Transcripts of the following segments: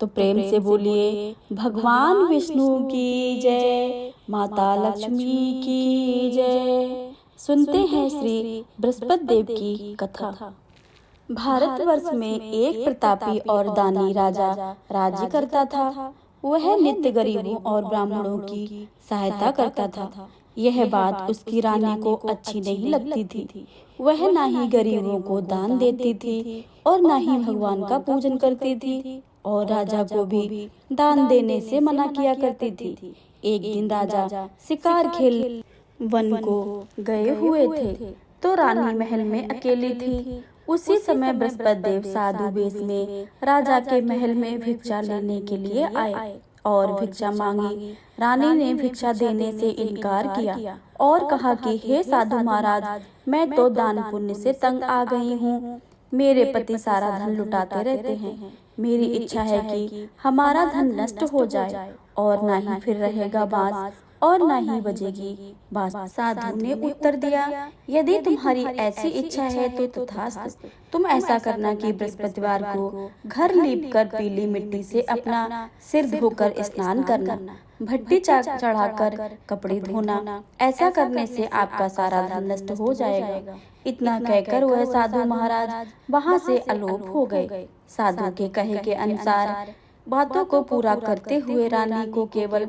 तो प्रेम से बोलिए भगवान विष्णु की जय, माता लक्ष्मी की जय। सुनते हैं श्री बृहस्पति देव की कथा। भारतवर्ष में एक प्रतापी और दानी राजा राज्य करता था। वह नित्य गरीबों और ब्राह्मणों की सहायता करता था। यह बात उसकी रानी को अच्छी नहीं लगती थी। वह ना ही गरीबों को दान देती थी और ना ही भगवान का पूजन करती थी और राजा को भी दान देने से मना किया करती थी। एक दिन राजा शिकार खेल वन को गए हुए थे तो रानी महल में अकेली थी। उसी समय बृहस्पति देव साधु वेश में राजा के महल में भिक्षा लेने के लिए आए और भिक्षा मांगी। रानी ने भिक्षा देने से इनकार किया और कहा कि हे साधु महाराज, मैं तो दान पुण्य से तंग आ गई हूँ। मेरे पति सारा धन लुटाते रहते हैं। मेरी इच्छा है कि हमारा धन नष्ट हो जाए और ना ही फिर रहेगा बांस और ना ही बजेगी बांसुरी। साधु ने उत्तर दिया, यदि तुम्हारी ऐसी इच्छा है तो तथास्तु। तुम ऐसा करना कि बृहस्पतिवार को घर लीपकर पीली मिट्टी से अपना सिर धोकर स्नान करना, भट्टी चढ़ाकर कपड़े धोना। ऐसा करने से आपका सारा धन नष्ट हो जाएगा। इतना कहकर वह साधु महाराज वहां से अलोप हो गए। साधु के कहे के अनुसार बातों को पूरा करते हुए रानी को केवल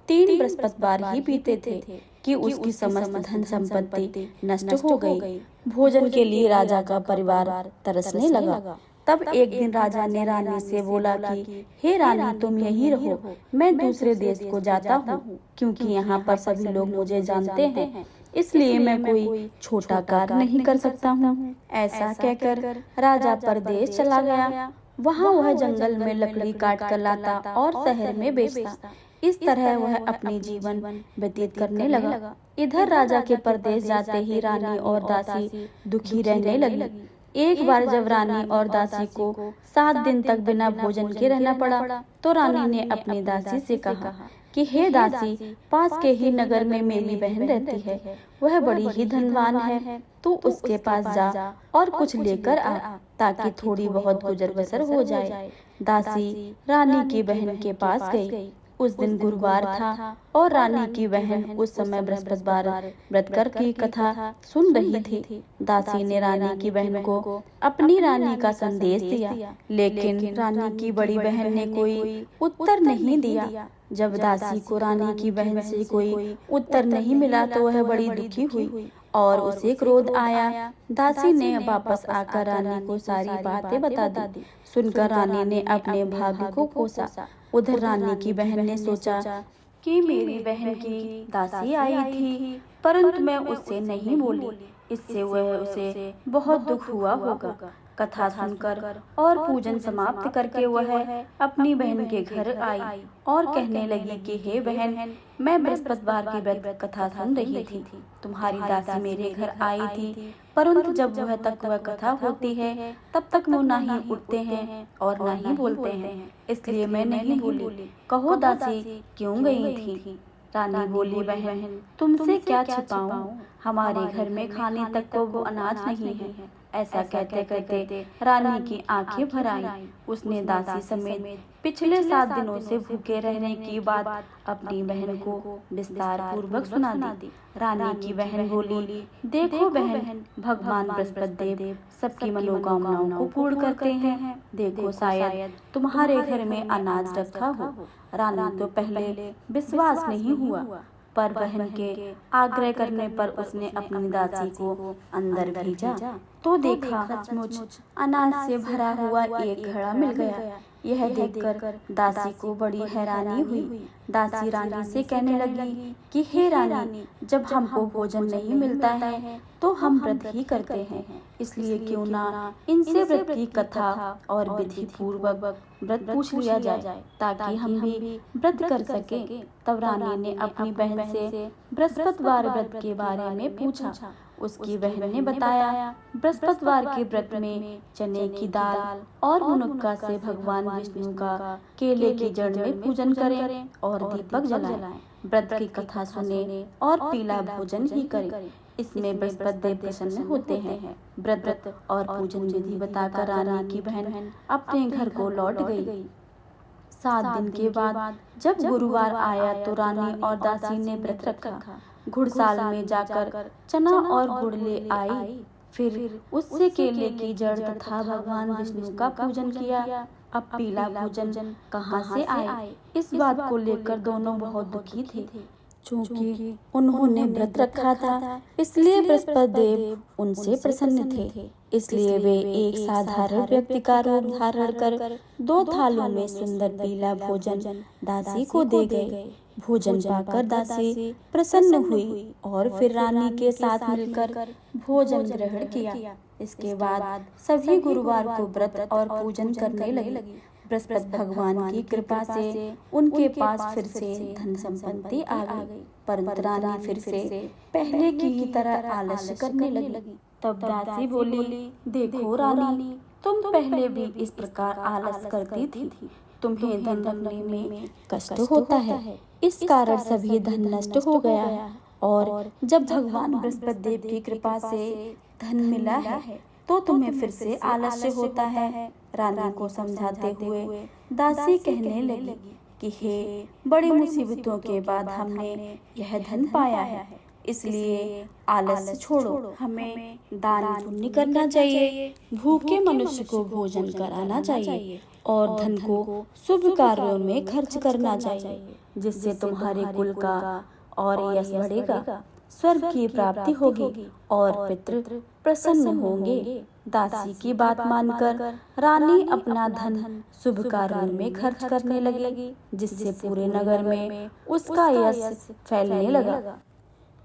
3 बृहस्पतिवार ही बीते थे कि उसकी समस्त धन संपत्ति नष्ट हो गई। भोजन के लिए राजा का परिवार तरसने लगा। तब एक दिन राजा ने रानी से बोला कि हे रानी, तुम यहीं रहो, मैं दूसरे देश को जाता हूँ, क्योंकि यहाँ पर सभी लोग मुझे जानते हैं, इसलिए मैं कोई छोटा कार्य नहीं कर सकता हूँ। ऐसा कहकर राजा परदेश चला गया। वहाँ वह जंगल में लकड़ी काट कर लाता और शहर में बेचता। इस तरह वह अपनी जीवन व्यतीत करने लगा। इधर राजा के परदेश जाते ही रानी और दासी दुखी रहने लगी। एक बार जब रानी और दासी को 7 दिन तक बिना भोजन के रहना पड़ा तो रानी ने अपनी दासी से कहा कि हे दासी, पास के ही नगर में मेरी बहन रहती है, वह बड़ी ही धनवान है, तू उसके पास जा और कुछ लेकर आ ताकि थोड़ी बहुत गुजर बसर हो जाए। दासी रानी की बहन के पास गई। उस दिन गुरुवार था और रानी की बहन उस समय बृहस्पतिवार व्रत कर की कथा सुन रही थी। दासी ने रानी की बहन को अपनी रानी का संदेश दिया, लेकिन रानी की बड़ी बहन ने कोई उत्तर नहीं दिया। जब दासी को रानी की बहन से कोई उत्तर नहीं मिला तो वह बड़ी दुखी हुई और उसे क्रोध आया। दासी ने वापस आकर रानी को सारी बातें बता दी। सुनकर रानी ने अपने भाग्य को कोसा। उधर रानी की बहन ने सोचा कि मेरी बहन की दासी आई थी, परंतु मैं उससे नहीं बोली, इससे वह उसे बहुत दुख हुआ होगा। कथा सुनकर और पूजन समाप्त करके वह अपनी बहन के घर आई और कहने लगी कि हे बहन, मैं बृहस्पतिवार की व्रत कथा सुन रही थी। तुम्हारी दासी मेरे घर आई थी, परंतु जब वह कथा होती है तब तक वो ना ही उठते हैं और ना ही बोलते हैं, इसलिए मैं नहीं बोली। कहो दासी, क्यों गई थी? रानी बोली, बहन, तुमसे क्या छिपाऊं, हमारे घर में खाने तक को वो अनाज नहीं है। ऐसा कहते कहते रानी की आंखें भर आईं। उसने दासी समेत पिछले 7 दिनों से भूखे रहने की बात अपनी बहन को विस्तार पूर्वक सुना दी। रानी की बहन बोली, देखो बहन, भगवान बृहस्पति देव सबकी मनोकामनाओं को पूर्ण करते हैं। देखो, शायद तुम्हारे घर में अनाज रखा हो। रानी तो पहले विश्वास नहीं हुआ, पर बहन के आग्रह करने पर उसने अपनी दासी को अंदर भेजा तो देखा सचमुच अनाज से भरा हुआ एक घड़ा मिल गया। यह देखकर दासी को बड़ी हैरानी हुई। दासी रानी से कहने लगी कि हे रानी, जब हमको भोजन नहीं मिलता है तो हम व्रत ही करते हैं, इसलिए क्यों ना इनसे व्रत की कथा और विधि पूर्वक व्रत पूछ लिया जाए ताकि हम भी व्रत कर सके। तब रानी ने अपनी बहन से बृहस्पतिवार व्रत के बारे में पूछा। उसकी बहन ने बताया, बृहस्पतिवार के व्रत में चने की दाल और मुनक्का से भगवान विष्णु का केले की जड़ में पूजन करें और दीपक जलाएं। व्रत की कथा सुने और पीला भोजन ही करें, इसमें बृहस्पति देव प्रसन्न होते हैं। व्रत और पूजन विधि बताकर रानी की बहन अपने घर को लौट गई। 7 दिन के बाद जब गुरुवार आया तो रानी और दासी ने व्रत रखा। घुड़साल में जाकर चना और गुड़ ले आई, फिर उससे केले की जड़ तथा भगवान विष्णु का पूजन किया। अब पीला भोजन कहाँ से आए, इस बात को लेकर दोनों बहुत दुखी थे। चूंकि उन्होंने व्रत रखा था, इसलिए बृहस्पति देव उनसे प्रसन्न थे। इसलिए वे एक साधारण व्यक्ति का रूप धारण कर 2 थालों में सुंदर पीला भोजन दासी को दे गए। भोजन पाकर दासी प्रसन्न हुई और फिर रानी के साथ मिलकर भोजन ग्रहण किया। इसके बाद सभी गुरुवार को व्रत और पूजन करने लगी। बृहस्पति भगवान की कृपा से उनके पास फिर से धन संपत्ति आ गई, परंतु रानी फिर से पहले की तरह आलस्य करने लगी। तब दासी बोली, देखो रानी, तुम पहले भी इस प्रकार आलस करती थी। तुम्हें धन रखने में कष्ट होता है, इस कारण सभी धन नष्ट हो गया। और जब भगवान बृहस्पति देव की कृपा से धन मिला है तो तुम्हें फिर से आलस्य होता है। रानी को समझाते हुए दासी कहने लगी कि हे, बड़ी मुसीबतों के बाद हमने यह धन पाया है, इसलिए आलस्य छोड़ो। हमें दान पुण्य करना चाहिए, भूखे मनुष्य को भोजन कराना चाहिए और धन को शुभ कार्यों में खर्च करना चाहिए, जिससे तुम्हारे कुल का और यश बढ़ेगा, स्वर्ग की प्राप्ति होगी और पितृ प्रसन्न होंगे। दासी की बात मानकर रानी अपना धन शुभ कार्यों में खर्च करने लगी, जिससे पूरे नगर में उसका यश फैलने लगा।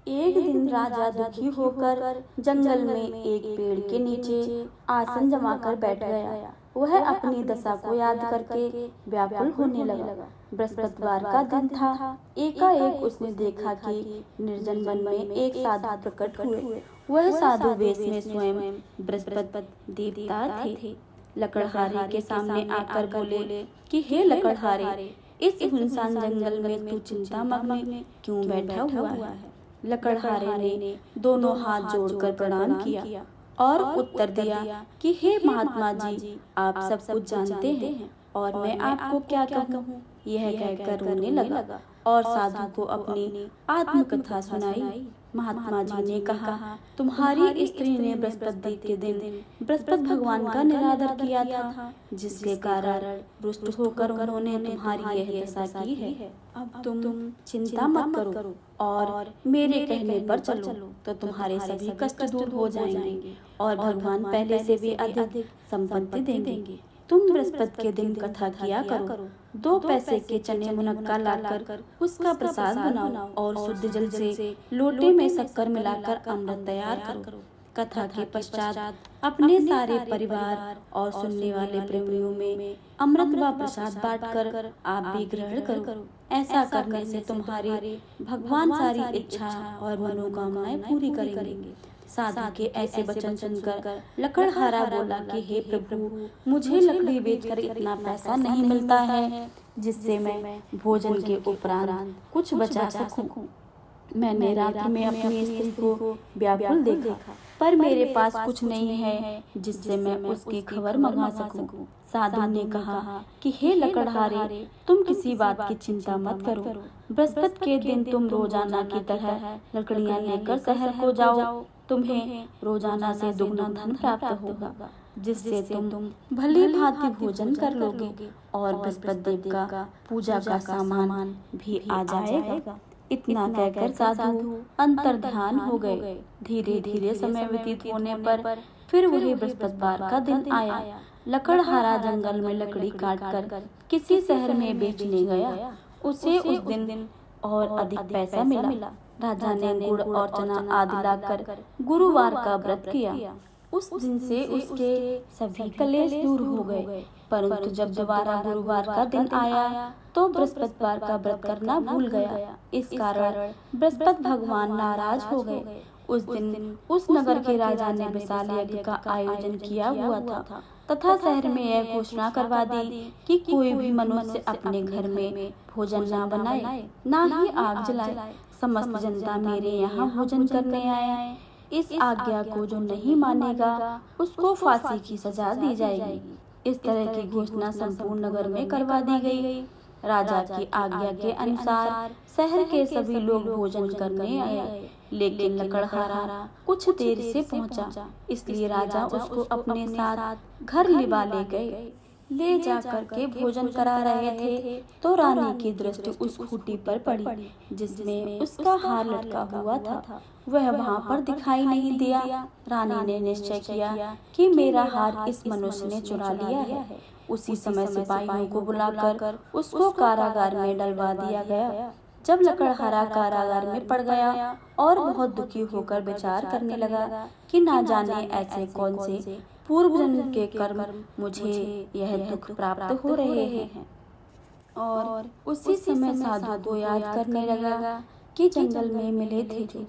एक दिन राजा दुखी होकर जंगल में एक पेड़ के नीचे आसन जमाकर बैठ गया। वह अपनी दशा को याद करके व्याकुल होने लगा। बृहस्पतिवार का दिन था। एकाएक उसने देखा कि निर्जन वन में एक साधु प्रकट हुए। वह साधु वेश में स्वयं बृहस्पति देवता थे। लकड़हारे के सामने आकर बोले कि हे लकड़हारे, इस सुनसान जंगल में तू चिंतामग्न क्यों बैठा हुआ है? लकड़हारे ने दोनों हाथ जोड़कर प्रणाम किया और उत्तर दिया कि हे महात्मा जी, आप सब कुछ जानते हैं और मैं आपको क्या कहूँ। यह कहकर रोने लगा और साधु को अपनी आत्मकथा सुनाई। महात्मा जी ने कहा, तुम्हारी स्त्री ने बृहस्पति के दिन बृहस्पति भगवान का निरादर किया था, जिसके कारण रुष्ट होकर उन्होंने तुम्हारी यह दशा की है। अब तुम चिंता मत करो और मेरे कहने पर चलो तो तुम्हारे सभी कष्ट दूर हो जाएंगे और भगवान पहले से भी अधिक संपत्ति देंगे। तुम बृहस्पति के दिन कथा किया करो। 2 पैसे के चने मुनक्का लाकर उसका प्रसाद बनाओ और शुद्ध जल से लोटे में शक्कर मिलाकर अमृत तैयार करो। कथा के पश्चात अपने सारे परिवार और सुनने वाले प्रेमियों में अमृत व प्रसाद बांटकर आप भी ग्रहण करो। ऐसा करने से तुम्हारी भगवान सारी इच्छा और मनोकामनाएं पूरी करेंगे। साधु के ऐसे वचन सुनकर लकड़हारा बोला कि हे प्रभु, मुझे लकड़ी बेचकर इतना पैसा नहीं मिलता है जिससे मैं भोजन के उपरांत कुछ बचा सकूं। मैंने रात्रि में अपनी स्त्री को व्याकुल देखा, पर मेरे पास कुछ नहीं है जिससे मैं उसकी खबर मंगा सकूं। साधु ने कहा कि हे लकड़हारे, तुम किसी बात की चिंता मत करो। बृहस्पति के दिन तुम रोजाना की तरह लकड़ियां लेकर शहर को जाओ। तुम्हें रोजाना से दुगना धन प्राप्त होगा, जिससे तुम भली भांति भोजन कर लोगे और बृहस्पति देव का पूजा का सामान भी आ जाएगा। इतना कहकर साधु अंतर्ध्यान हो गए। धीरे धीरे समय व्यतीत होने पर फिर वही बृहस्पतिवार का दिन आया। लकड़हारा जंगल में लकड़ी काटकर किसी शहर में बेचने गया। उसे उस दिन और अधिक पैसा मिला। राजा ने गुड़ और चना आदि लाकर गुरुवार का व्रत किया। उस दिन से उसके सभी कलेश दूर हो गए। परंतु जब दोबारा गुरुवार का दिन आया तो बृहस्पतिवार का व्रत करना भूल गया। इस कारण बृहस्पति भगवान नाराज हो गए। उस दिन उस नगर के राजा ने विशाल यज्ञ का आयोजन किया हुआ था तथा शहर में यह घोषणा करवा दी कि कोई भी मनुष्य अपने घर में भोजन न बनाए, न ही आग जलाए। समस्त जनता मेरे यहाँ भोजन करने आए। इस आज्ञा को जो नहीं मानेगा उसको फांसी की सजा दी जाएगी। इस तरह की घोषणा संपूर्ण नगर में करवा दी गई। राजा की आज्ञा के अनुसार शहर के सभी लोग भोजन करने आए, लेकिन लकड़हारा कुछ देर से पहुंचा, इसलिए राजा उसको अपने साथ घर लिवा ले गए। ले जाकर के भोजन करा रहे थे तो रानी की दृष्टि उस खूंटी पर पड़ी जिसमें उसका हार लटका हुआ था। वह वहां पर दिखाई नहीं दिया। रानी ने निश्चय किया कि मेरा हार इस मनुष्य ने चुरा लिया है। उसी समय सिपाहियों को बुलाकर उसको कारागार में डलवा दिया गया। जब लकड़हारा कारागार में पड़ गया और बहुत दुखी होकर विचार करने लगा कि ना जाने ऐसे कौन से पूर्व जन्म के कर्म मुझे यह दुख प्राप्त हो रहे हैं। और उसी समय साधु को याद करने लगा कि जंगल में मिले थे जो।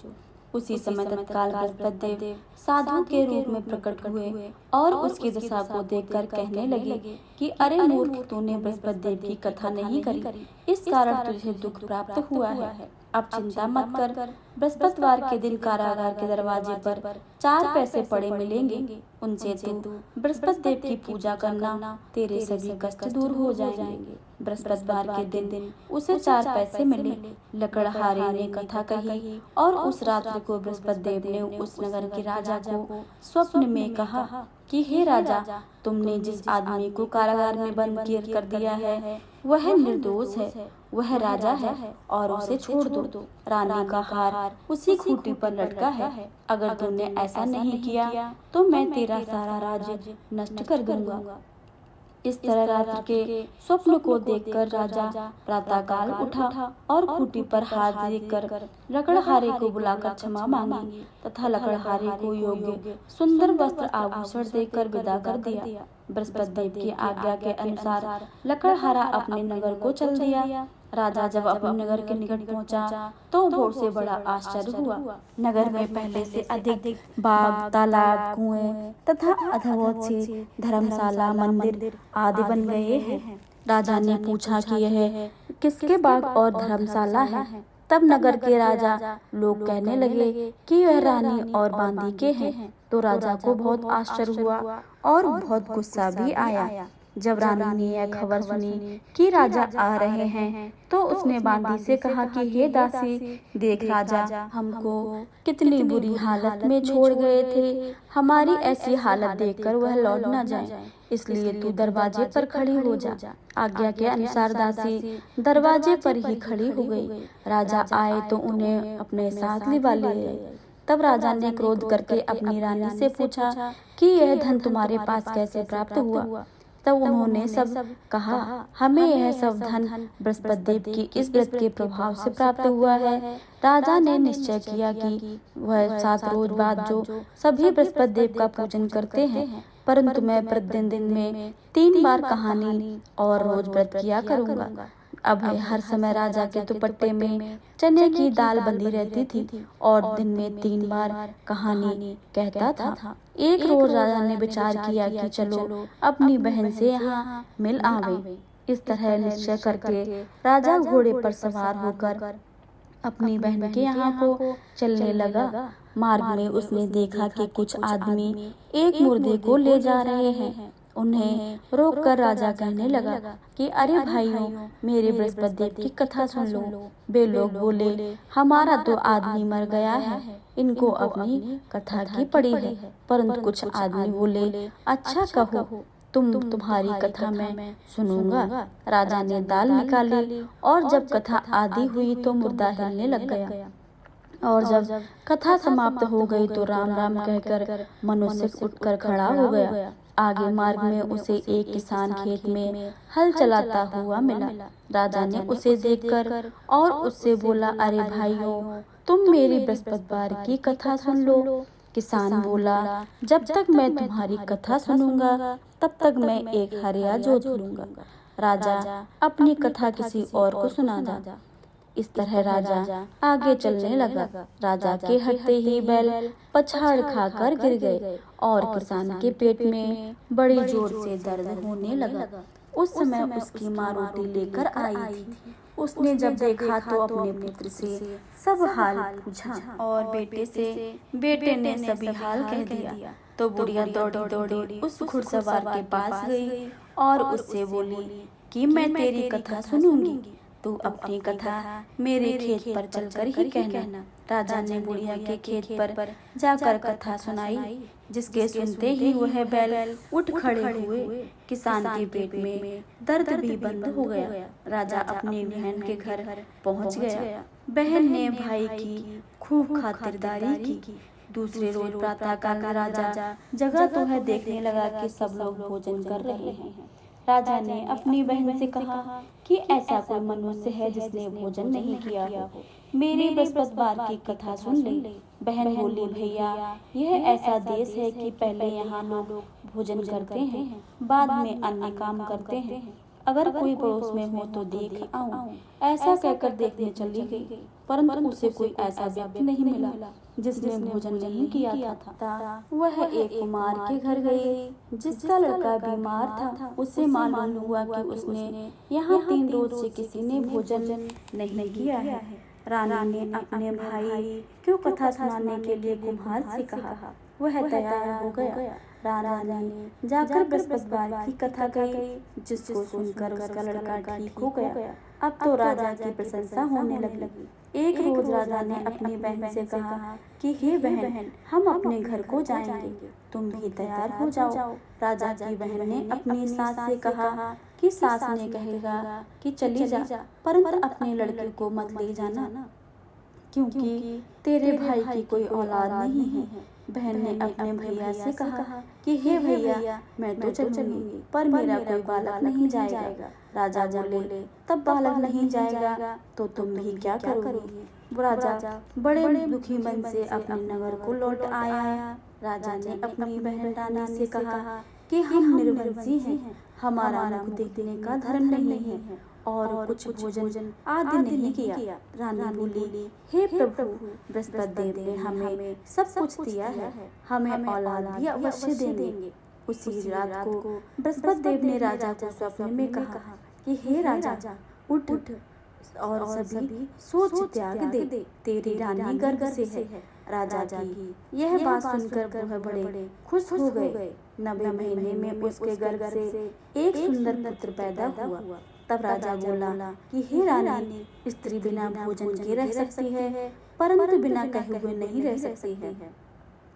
उसी समय तत्काल बृहस्पति देव साधु के रूप में प्रकट हुए और उसकी दशा को देखकर कहने लगे कि अरे मूर्ख, तूने बृहस्पति देव की कथा नहीं करी, इस कारण तुझे दुख प्राप्त हुआ है। अब चिंता मत कर, बृहस्पतिवार के दिन कारागार के दरवाजे पर 4 पैसे पड़े मिलेंगे, उनसे तू बृहस्पति देव की पूजा करना, तेरे सभी कष्ट दूर हो जाएंगे। बृहस्पतिवार के दिन उसे 4 पैसे मिले। लकड़हारे ने कथा कही और उस रात्रि को बृहस्पति देव ने उस नगर के राजा को स्वप्न में कहा कि हे राजा, तुमने जिस आदमी को कारागार में बंद कर दिया है वह निर्दोष है, वह राजा है और उसे छोड़ दो। रानी का हार उसी खूंटी पर लटका है। अगर तुमने ऐसा नहीं किया तो मैं तेरा सारा राज्य नष्ट कर दूंगा। इस तरह रात्र के स्वप्न को देखकर राजा प्रातःकाल उठा और खूंटी पर हाथ देकर लकड़हारे को बुलाकर क्षमा मांगी तथा लकड़हारे को योग्य सुंदर वस्त्र आभूषण देकर विदा कर दिया। बृहस्पति देव की आज्ञा के अनुसार लकड़हारा अपने नगर को चल दिया। राजा जब अपने नगर के निकट पहुंचा तो भोर से बड़ा आश्चर्य हुआ। नगर में पहले से अधिक बाग, तालाब, कुएं तथा अद्भुत सी धर्मशाला, मंदिर आदि बन गए हैं। राजा ने पूछा कि यह किसके बाग और धर्मशाला है। तब नगर के राजा लोग कहने लगे कि यह रानी और बांदी के हैं। तो राजा को बहुत आश्चर्य हुआ और बहुत गुस्सा भी आया। जब रानी ने यह खबर सुनी कि राजा आ रहे हैं तो उसने बांदी से कहा कि हे दासी, देख राजा हमको कितनी बुरी हालत में छोड़ गए थे। हमारी ऐसी हालत देखकर वह लौट न जाए, इसलिए तू दरवाजे पर खड़ी हो जा। आज्ञा के अनुसार दासी दरवाजे पर ही खड़ी हो गई। राजा आए तो उन्हें अपने साथ लिवा लिए। तब राजा ने क्रोध करके अपनी रानी से पूछा कि यह धन तुम्हारे पास कैसे प्राप्त हुआ। तब उन्होंने सब कहा, हमें यह सब धन बृहस्पति देव की इस व्रत के प्रभाव से प्राप्त हुआ है। राजा ने निश्चय किया कि वह 7 रोज बाद जो सभी बृहस्पति देव का पूजन करते हैं, परंतु मैं प्रतिदिन दिन में 3 बार कहानी और रोज व्रत किया करूंगा। अब हर समय राजा के दुपट्टे में चने की दाल बंधी रहती थी और दिन में 3 बार कहानी कहता था। एक रोज राजा ने विचार किया कि चलो अपनी बहन से यहाँ मिल आवे। इस तरह निश्चय करके राजा घोड़े पर सवार होकर अपनी बहन के यहाँ को चलने लगा। मार्ग में उसने देखा कि कुछ आदमी एक मुर्दे को ले जा रहे हैं। उन्हें रोककर राजा कहने लगा कि अरे भाइयों, मेरे बृहस्पति देव की कथा सुन लो। वे लोग बोले, हमारा तो आदमी मर गया है, इनको अपनी कथा की पड़ी है। परंतु कुछ आदमी बोले, अच्छा कहो, तुम्हारी कथा मैं सुनूंगा। राजा ने दाल निकाली और जब कथा आदि हुई तो मुर्दा हिलने लग गया। और जब कथा समाप्त हो गई तो राम राम कहकर मनुष्य उठकर खड़ा हो गया। आगे मार्ग में उसे एक किसान खेत में हल चलाता हुआ मिला। राजा ने उसे देखकर और उससे बोला, अरे भाइयों, तुम मेरी बृहस्पतिवार की कथा सुन लो। किसान बोला, जब तक मैं तुम्हारी कथा सुनूंगा तब तक मैं एक हरिया जोत लूंगा। राजा अपनी कथा किसी और को सुना जा। इस तरह राजा आगे चलने लगा। राजा के हटते ही बैल पछाड़ खाकर गिर गए और किसान के पेट में बड़ी जोर से दर्द होने लगा। उस समय उसकी माँ रोटी लेकर आई थी उसने जब देखा तो अपने पुत्र से सब हाल पूछा और बेटे से बेटे ने सभी हाल कह दिया। तो बुढ़िया दौड़ी दौड़ी उस घुड़सवार के पास गई और उससे बोली कि मैं तेरी कथा सुनूंगी, तू अपनी कथा मेरे खेत पर चलकर ही कहना। राजा ने बुढ़िया के खेत पर जाकर कथा सुनाई, जिसके सुनते ही वह बैल उठ खड़े हुए। किसान के पेट में दर्द भी बंद हो गया। राजा अपनी बहन के घर पहुंच गया। बहन ने भाई की खूब खातिरदारी की। दूसरे रोज प्रातःकाल राजा जगह तो है देखने लगा कि सब लोग भोजन कर रहे हैं। राजा ने अपनी बहन से कहा कि ऐसा कोई मनुष्य है जिसने भोजन नहीं किया हो, मेरी बृहस्पतिवार की कथा सुन ले। बहन बोली, भैया यह ऐसा देश है कि पहले यहाँ लोग भोजन करते हैं, बाद में अन्य काम करते हैं। अगर कोई पड़ोस में हो तो देख आऊं। ऐसा कहकर देखने चली गई, परंतु उसे कोई ऐसा व्यक्ति नहीं मिला जिसने भोजन नहीं किया था। वह एक कुमार के घर गई जिसका लड़का बीमार था। उसे मालूम हुआ कि उसने यहाँ 3 रोज से किसी ने भोजन नहीं किया है। रानी ने अपने भाई को कथा सुनाने के लिए कुम्हार से कहा। वह तैयार हो गया। रानी जाकर बृहस्पतिवार की कथा गई, जिसको सुनकर उसका लड़का ठीक हो गया। अब तो राजा की प्रशंसा होने लगी। एक रोज राजा ने अपनी बहन से कहा कि हे बहन, हम अपने घर को जाएंगे, तुम भी तैयार हो जाओ। राजा की बहन ने अपनी सास से कहा कि सास ने कहेगा कि चली जा, परंतु अपने लड़के को मत ले जाना, क्योंकि तेरे भाई की कोई औलाद नहीं है। बहन ने अपने भैया से कहा कि हे भैया, मैं तो चलूंगी, पर मेरा कोई बालक नहीं जाएगा। राजा बोले, तब बालक नहीं जाएगा तो तुम भी क्या करोगी? राजा बड़े दुखी मन से अपने नगर को लौट आया। राजा ने अपनी बहन रानी से कहा कि हम निर्वंशी हैं, हमारा मुख देखने का धर्म नहीं है और कुछ भोजन आदि नहीं किया। रानी बोली, हे प्रभु, बृहस्पति देव ने हमें सब कुछ दिया है, हमें औलाद भी अवश्य देंगे। उसी रात को बृहस्पति देव ने राजा को स्वप्न में कहा कि हे राजा, उठ और सभी सोच त्याग दे, तेरी रानी गर्भ से है। राजा की यह बात सुनकर वह बड़े खुश हो गए। 90 महीने में उसके गर्भ से एक सुंदर पुत्र पैदा हुआ। तब राजा बोला कि हे रानी, स्त्री बिना भोजन के रह सकती है, परंतु बिना कहे हुए नहीं रह सकती है।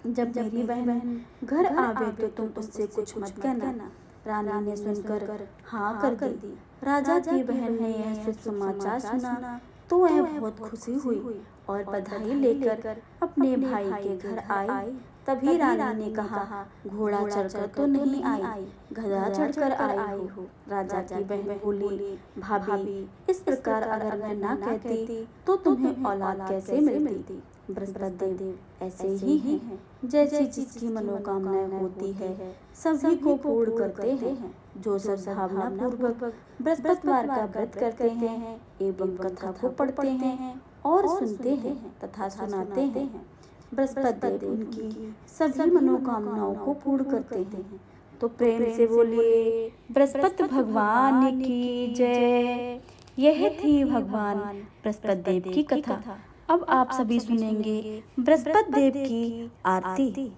जब मेरी बहन घर आवे तो तुम उससे कुछ मत कहना। रानी ने सुनकर हाँ कर दी। राजा की बहन ने यह शुभ समाचार सुना तो वह बहुत खुशी हुई और बधाई लेकर अपने भाई के घर आई। तभी रानी ने कहा, घोड़ा चढ़कर तो नहीं आई, गधा चढ़कर आई हो। राजा की बहन बोली, भाभी, इस प्रकार अगर मैं ना कहती तो तुम्हें औलाद कैसे मिलती? बृहस्पति देव ऐसे ही हैं, जैसे जिसकी मनोकामनाएं होती है सभी को पूर्ण करते हैं। जो सद्भावना पूर्वक बृहस्पतिवार का व्रत करते हैं एवं कथा को पढ़ते हैं और सुनते हैं तथा सुनाते हैं, बृहस्पति देव उनकी सभी मनोकामनाओं को पूर्ण करते हैं। तो प्रेम से बोलिए, बृहस्पति भगवान की जय। यह थी भगवान बृहस्पति देव की कथा। अब आप सभी सुनेंगे बृहस्पति देव की आरती।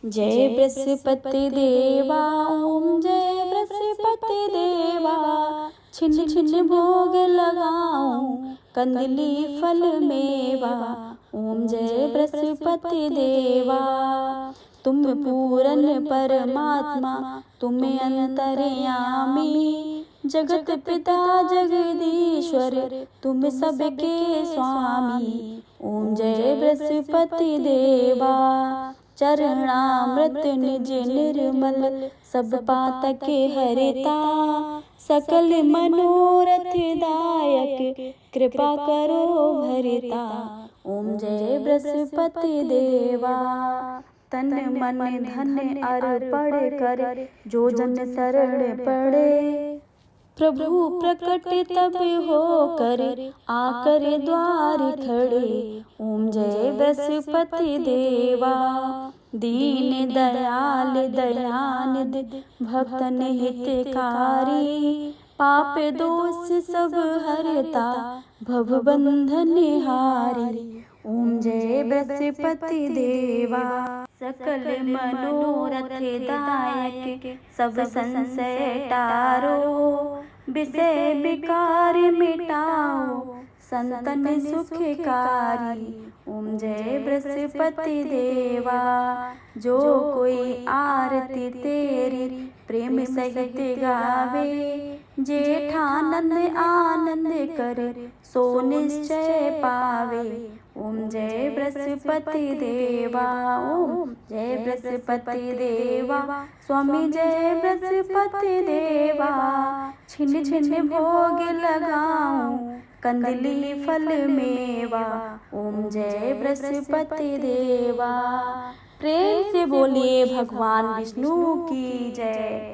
जय बृहस्पति देवा, ओम जय बृहस्पति देवा, छिन छिन भोग लगाऊं कंदली फल मेवा। ओम जय बृहस्पति देवा, तुम पूरन परमात्मा, तुम अंतर्यामी, जगत पिता जगदीश्वर, तुम सबके स्वामी। ओम जय बृहस्पति देवा, चरणामृत निज निर्मल, सब पातक हरिता, सकल मनोरथ दायक, कृपा करो भरिता। ओम जय बृहस्पति देवा, तन मन धन अर्पण कर, जो जन शरण पड़े, प्रभु प्रकट तब हो कर, आकर द्वार खड़े। ओम जय बृहस्पति देवा, दीन दयाल दयानिधि, भक्तन हितकारी, पाप दोष सब हरता भव बंधन हारी। ओम जय बृहस्पति देवा सकल मनोरथ दायक सब संशय टारो। विषय विकार मिटाओ संतन सुखकारी। ओम जय बृहस्पति देवा जो कोई आरती तेरी प्रेम सहित गावे। जेठानंद आनंद करे सो निश्चय पावे। ओम जय बृहस्पति देवा ओम जय बृहस्पति देवा स्वामी जय बृहस्पति देवा। छिन छिन भोग लगाऊं कंदली फल मेवा। ओम जय बृहस्पति देवा। प्रेम से बोलिए भगवान विष्णु की जय।